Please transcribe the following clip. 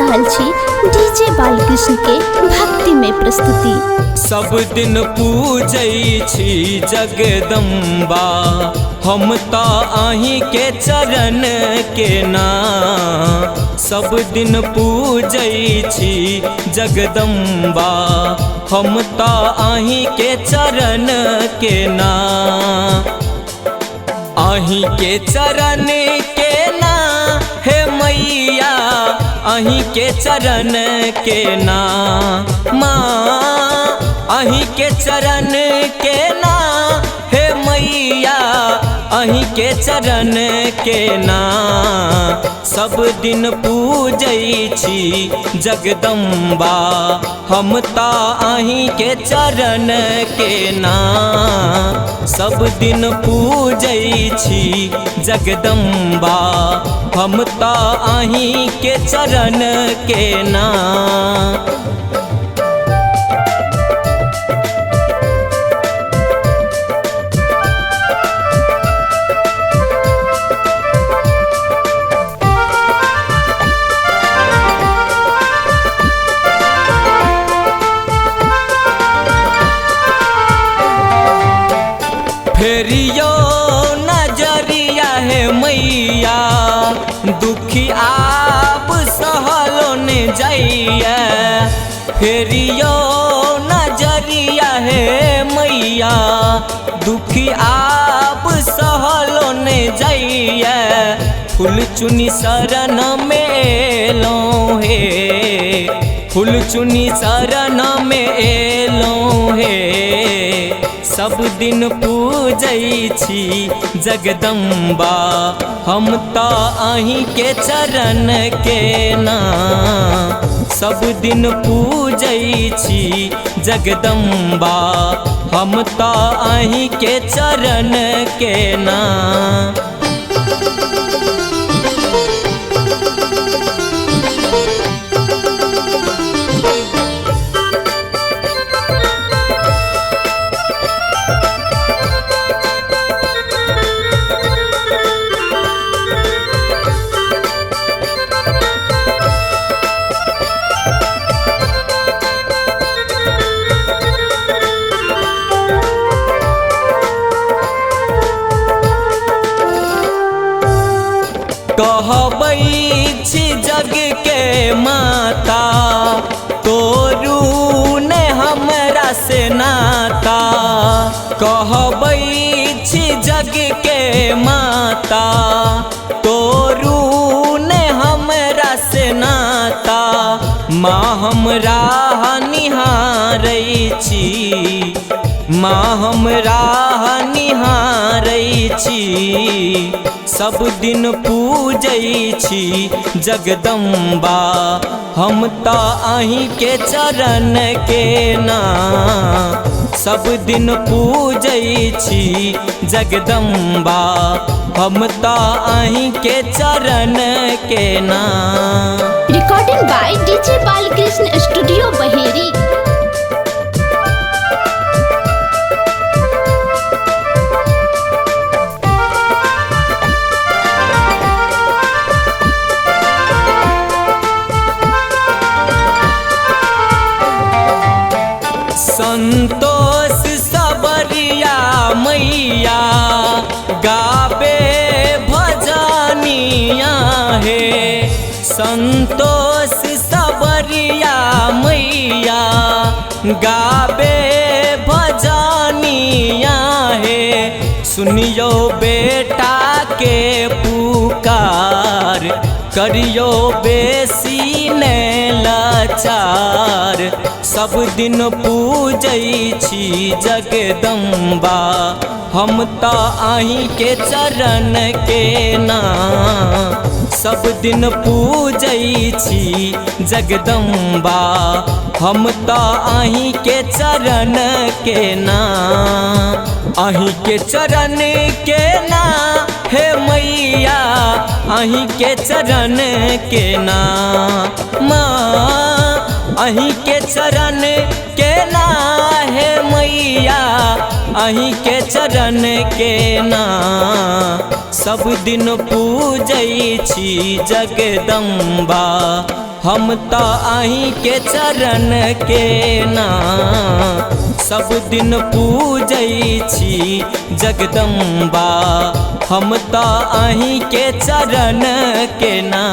रहल छी डीजे बालकृष्ण के भक्ति में प्रस्तुति। सब दिन पूजै छी जगदम्बा, हम ता आही के चरण के ना। सब दिन पूजै छी जगदम्बा, हम ता आही के चरण के ना। आही के चरण के ना हे मैया, आही के चरण के ना माँ। आही के चरण के ना हे मैया, आही के चरण के ना। सब दिन पूजै छी जगदम्बा, हम ता आही के चरण के ना। सब दिन पूजै छी जगदम्बा, हम ता आही के चरण के ना। फेरियो नजरिया है मैया, दुखी आप सहलो ने जाइया। फेरियो नजरिया है मैया, दुखी आप सहलो ने जाइया। फूल चुनी शरण में एलो हे, फूल चुनी शरण में एलो हे। सब दिन पूजै छी जगदम्बा, हम ता आही के चरण के ना। सब दिन पूजै छी जगदम्बा, हम ता आही के चरण के ना। कहबै छी जग के माता, तोरू ने हमरा से नाता। कहबै छी जग के माता, तोरू ने हमरा से नाता। माँ हमरा निहारै छी, माँ हमरा निहारै छी। सब दिन पूजै छी जगदम्बा, हम ता आही के चरण के ना। सब दिन पूजै छी जगदम्बा, हम ता आही के चरण के ना। Recording by DJ Balkrishna studio Baheri. Santosh Sabariya मैया, गावे भजनिया हे। संतोष सबरिया मैया, गावे भजनिया हे। सुनियो बेटा के पुकार, करियो बेसी ने लाचार। सब दिन पूजै छी जगदम्बा, हम ता आही के चरण के ना। सब दिन पूजै छी जगदम्बा, हम ता आही के चरण के ना। आही के चरण के ना हे मैया, आही के चरण के ना माँ। आही के चरण के ना हे मैया, अहीं के चरण के ना सब दिन पूजै छी जगदम्बा हम तो अहीं के चरण के ना सब दिन पूजै छी जगदम्बा हम तो अहीं के चरण के ना।